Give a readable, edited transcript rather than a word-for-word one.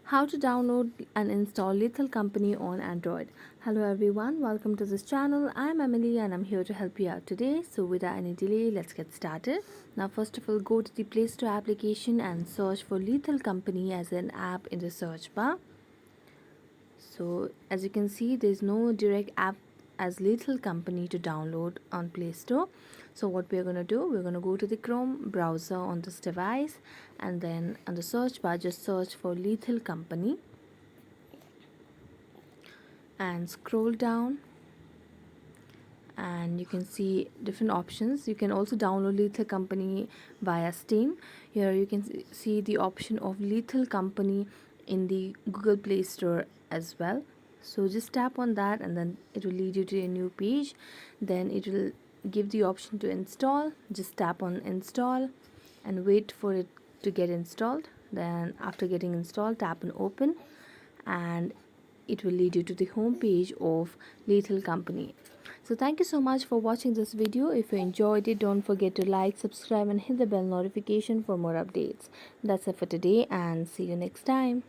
How to download and install Lethal Company on Android. Hello everyone, welcome to this channel. I'm Emily and I'm here to help you out today. So without any delay, let's get started. Now first of all, go to the Play Store application and search for Lethal Company as an app in the search bar. So as you can see, there's no direct app as Lethal Company to download on Play Store. So what we're going to do, we're going to go to the Chrome browser on this device, and then on the search bar just search for Lethal Company and scroll down, and you can see different options. You can also download Lethal Company via Steam. Here you can see the option of Lethal Company in the Google Play Store as well. So just tap on that and then it will lead you to a new page. Then it will give the option to install. Just tap on install and wait for it to get installed. Then after getting installed, tap on open and it will lead you to the home page of Lethal Company. So thank you so much for watching this video. If you enjoyed it, don't forget to like, subscribe and hit the bell notification for more updates. That's it for today and see you next time.